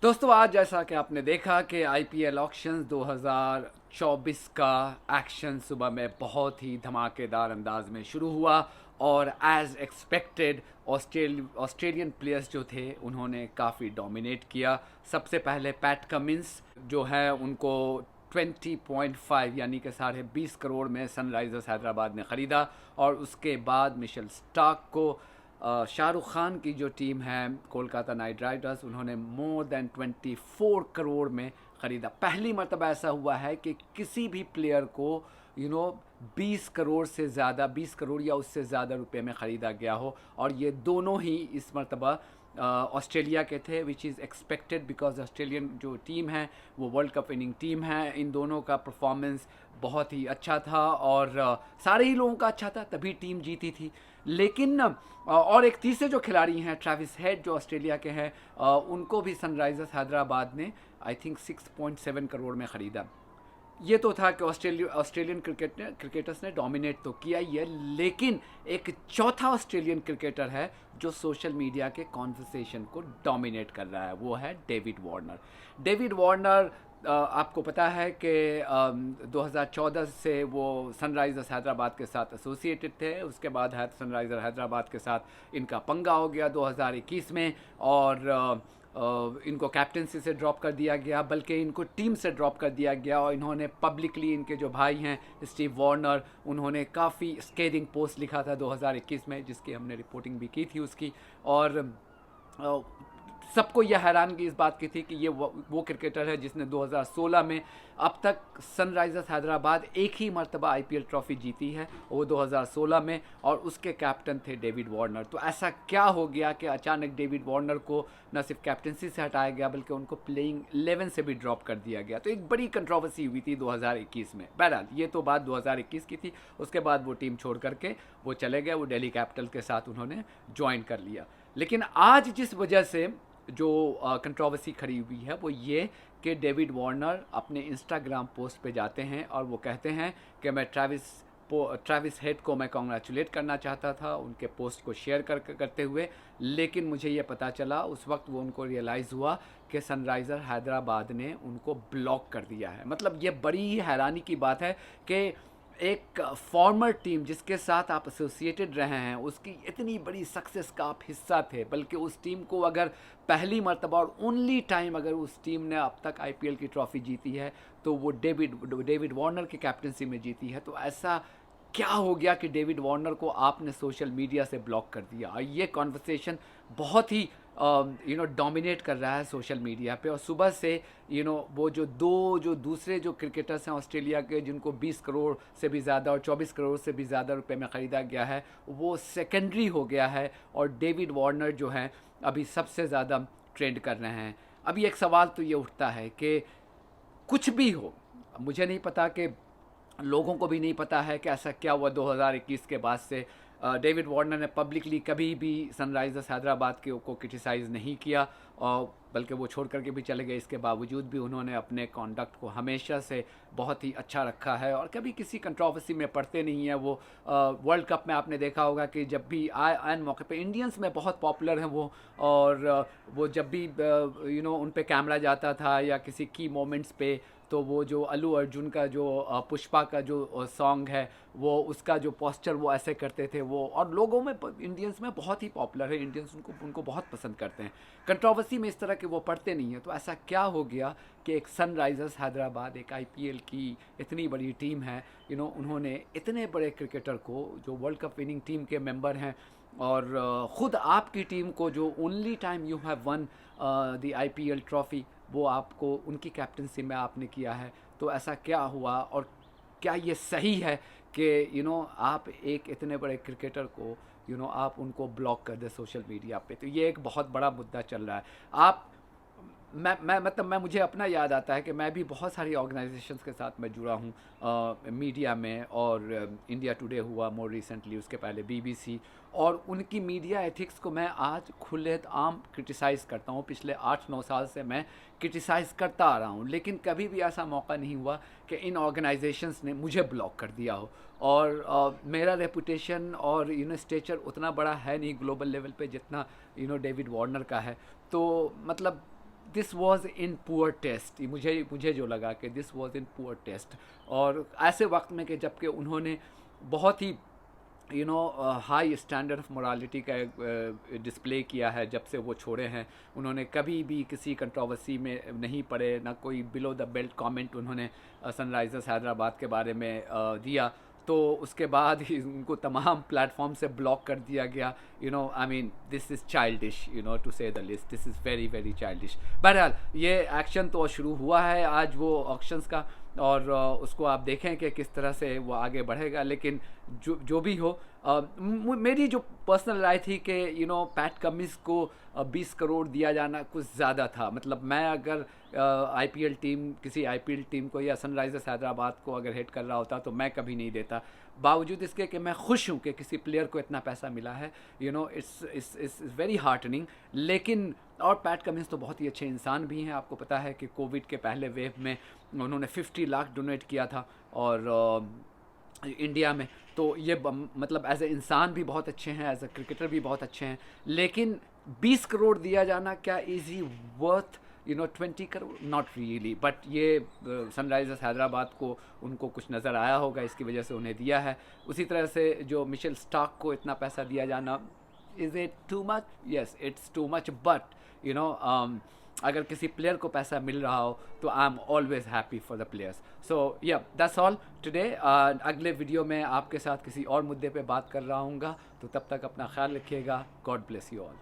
दोस्तों आज जैसा कि आपने देखा कि आईपीएल ऑक्शंस 2024 का एक्शन सुबह में बहुत ही धमाकेदार अंदाज में शुरू हुआ और एज एक्सपेक्टेड ऑस्ट्रेलियन प्लेयर्स जो थे उन्होंने काफ़ी डोमिनेट किया। सबसे पहले पैट कमिंस जो है उनको 20.5 यानी कि 20.5 करोड़ में सनराइजर्स हैदराबाद ने ख़रीदा और उसके बाद मिशेल स्टार्क को शाहरुख खान की जो टीम है कोलकाता नाइट राइडर्स उन्होंने मोर देन 24 करोड़ में ख़रीदा। पहली मरतबा ऐसा हुआ है कि किसी भी प्लेयर को 20 करोड़ से ज़्यादा 20 करोड़ या उससे ज़्यादा रुपए में ख़रीदा गया हो और ये दोनों ही इस मरतबा ऑस्ट्रेलिया के थे which is expected because Australian जो टीम है वो वर्ल्ड कप विनिंग टीम है। इन दोनों का परफॉर्मेंस बहुत ही अच्छा था और सारे ही लोगों का अच्छा था तभी टीम जीती थी। लेकिन और एक तीसरे जो खिलाड़ी हैं ट्रेविस हेड जो ऑस्ट्रेलिया के हैं उनको भी सनराइजर्स हैदराबाद ने आई थिंक 6.7 करोड़ में ख़रीदा। ये तो था कि ऑस्ट्रेलियन क्रिकेटर्स ने डोमिनेट तो किया ही है, लेकिन एक चौथा ऑस्ट्रेलियन क्रिकेटर है जो सोशल मीडिया के कॉन्वर्सेशन को डोमिनेट कर रहा है, वो है डेविड वार्नर। डेविड वार्नर आपको पता है कि 2014 से वो सनराइज़र्स हैदराबाद के साथ एसोसिएटेड थे। उसके बाद सनराइज़र हैदराबाद के साथ इनका पंगा हो गया 2021 में और इनको कैप्टनसी से ड्रॉप कर दिया गया, बल्कि इनको टीम से ड्रॉप कर दिया गया। और इन्होंने पब्लिकली इनके जो भाई हैं स्टीव वार्नर उन्होंने काफ़ी स्केरिंग पोस्ट लिखा था 2021 में जिसकी हमने रिपोर्टिंग भी की थी उसकी। और सबको यह हैरानगी इस बात की थी कि ये वो क्रिकेटर है जिसने 2016 में अब तक सनराइजर्स हैदराबाद एक ही मरतबा आईपीएल ट्रॉफी जीती है, वो 2016 में, और उसके कैप्टन थे डेविड वार्नर। तो ऐसा क्या हो गया कि अचानक डेविड वार्नर को न सिर्फ कैप्टनसी से हटाया गया बल्कि उनको प्लेइंग 11 से भी ड्रॉप कर दिया गया। तो एक बड़ी कंट्रोवर्सी हुई थी 2021 में। बहरहाल ये तो बात 2021 की थी, उसके बाद वो टीम छोड़ करके वो चले गए, वो दिल्ली कैपिटल के साथ उन्होंने ज्वाइन कर लिया। लेकिन आज जिस वजह से जो कंट्रोवर्सी खड़ी हुई है वो ये कि डेविड वार्नर अपने इंस्टाग्राम पोस्ट पे जाते हैं और वो कहते हैं कि मैं ट्रेविस हेड को मैं कॉन्ग्रेचुलेट करना चाहता था उनके पोस्ट को शेयर करते हुए, लेकिन मुझे ये पता चला उस वक्त वो उनको रियलाइज़ हुआ कि सनराइज़र हैदराबाद ने उनको ब्लॉक कर दिया है। मतलब ये बड़ी ही हैरानी की बात है कि एक फॉर्मर टीम जिसके साथ आप एसोसिएटेड रहे हैं उसकी इतनी बड़ी सक्सेस का आप हिस्सा थे, बल्कि उस टीम को अगर पहली मर्तबा और ओनली टाइम अगर उस टीम ने अब तक आईपीएल की ट्रॉफ़ी जीती है तो वो डेविड वार्नर की कैप्टनसी में जीती है। तो ऐसा क्या हो गया कि डेविड वार्नर को आपने सोशल मीडिया से ब्लॉक कर दिया? और ये कॉन्वर्सेशन बहुत ही डोमिनेट कर रहा है सोशल मीडिया पे। और सुबह से वो जो दूसरे जो क्रिकेटर्स हैं ऑस्ट्रेलिया के जिनको 20 करोड़ से भी ज़्यादा और 24 करोड़ से भी ज़्यादा रुपए में ख़रीदा गया है वो सेकेंडरी हो गया है और डेविड वार्नर जो हैं अभी सबसे ज़्यादा ट्रेंड कर रहे हैं। अभी एक सवाल तो ये उठता है कि कुछ भी हो, मुझे नहीं पता कि लोगों को भी नहीं पता है कि ऐसा क्या हुआ 2021 के बाद से। डेविड वार्नर ने पब्लिकली कभी भी सनराइजर्स हैदराबाद के को क्रिटिसाइज़ नहीं किया और बल्कि वो छोड़ करके भी चले गए। इसके बावजूद भी उन्होंने अपने कॉन्डक्ट को हमेशा से बहुत ही अच्छा रखा है और कभी किसी कंट्रोवर्सी में पड़ते नहीं हैं। वो वर्ल्ड कप में आपने देखा होगा कि जब भी आए मौके पे इंडियंस में बहुत पॉपुलर हैं वो, और वो जब भी उन पे कैमरा जाता था या किसी की मोमेंट्स पे तो वो जो अल्लू अर्जुन का जो पुष्पा का जो सॉन्ग है वो उसका जो पोस्चर वो ऐसे करते थे वो, और लोगों में इंडियंस में बहुत ही पॉपुलर है, इंडियंस उनको बहुत पसंद करते हैं। कंट्रोवर्सी में इस तरह के वो पढ़ते नहीं हैं। तो ऐसा क्या हो गया कि एक सनराइजर्स हैदराबाद एक आईपीएल की इतनी बड़ी टीम है, उन्होंने इतने बड़े क्रिकेटर को जो वर्ल्ड कप विनिंग टीम के मेंबर हैं और ख़ुद आपकी टीम को जो only time you have one the IPL trophy वो आपको उनकी कैप्टनसी में आपने किया है। तो ऐसा क्या हुआ और क्या ये सही है कि आप एक इतने बड़े क्रिकेटर को आप उनको ब्लॉक कर दे सोशल मीडिया पे? तो ये एक बहुत बड़ा मुद्दा चल रहा है। आप मैं मुझे अपना याद आता है कि मैं भी बहुत सारी ऑर्गेनाइजेशंस के साथ मैं जुड़ा हूँ मीडिया में, और इंडिया टुडे हुआ मोर रिसेंटली, उसके पहले बीबीसी, और उनकी मीडिया एथिक्स को मैं आज खुलेआम क्रिटिसाइज़ करता हूँ। पिछले 8-9 साल से मैं क्रिटिसाइज़ करता आ रहा हूँ, लेकिन कभी भी ऐसा मौका नहीं हुआ कि इन ऑर्गेनाइजेशंस ने मुझे ब्लॉक कर दिया हो। और मेरा रेपुटेशन और स्टेचर उतना बड़ा है नहीं ग्लोबल लेवल पे जितना डेविड वार्नर का है। तो मतलब this was in poor taste, मुझे मुझे जो लगा कि this was in poor taste. और ऐसे वक्त में कि जबकि उन्होंने बहुत ही हाई स्टैंडर्ड ऑफ मोरालिटी का डिस्प्ले किया है जब से वो छोड़े हैं। उन्होंने कभी भी किसी कंट्रोवर्सी में नहीं पड़े, ना कोई बिलो द बेल्ट कमेंट उन्होंने सनराइज़र्स हैदराबाद के बारे में दिया। तो उसके बाद ही उनको तमाम प्लेटफॉर्म से ब्लॉक कर दिया गया। I mean this is childish, to say the list, this is very very childish. बहरहाल ये एक्शन तो शुरू हुआ है आज वो ऑक्शंस का, और उसको आप देखें कि किस तरह से वो आगे बढ़ेगा। लेकिन जो भी हो, मेरी जो पर्सनल राय थी कि पैट कमिंस को 20 करोड़ दिया जाना कुछ ज़्यादा था। मतलब मैं अगर आईपीएल टीम, किसी आईपीएल टीम को या सनराइज़र्स हैदराबाद को अगर हिट कर रहा होता तो मैं कभी नहीं देता। बावजूद इसके कि मैं खुश हूँ कि किसी प्लेयर को इतना पैसा मिला है, इट्स वेरी हार्टनिंग। लेकिन और पैट कमिंस तो बहुत ही अच्छे इंसान भी हैं। आपको पता है कि कोविड के पहले वेव में उन्होंने 50 लाख डोनेट किया था और इंडिया में। तो ये मतलब एज ए इंसान भी बहुत अच्छे हैं, एज ए क्रिकेटर भी बहुत अच्छे हैं। लेकिन 20 करोड़ दिया जाना, क्या is he worth 20 crore? Not really. But ये सनराइज़र्स हैदराबाद को उनको कुछ नज़र आया होगा, इसकी वजह से उन्हें दिया है। उसी तरह से जो मिशेल स्टार्क को इतना पैसा दिया जाना, is it too much? Yes, it's too much. But अगर किसी प्लेयर को पैसा मिल रहा हो तो I am always happy for the players. So yeah that's all today. अगले वीडियो में आपके साथ किसी और मुद्दे पे बात कर रहा हूँगा, तो तब तक अपना ख्याल रखिएगा। God bless you all.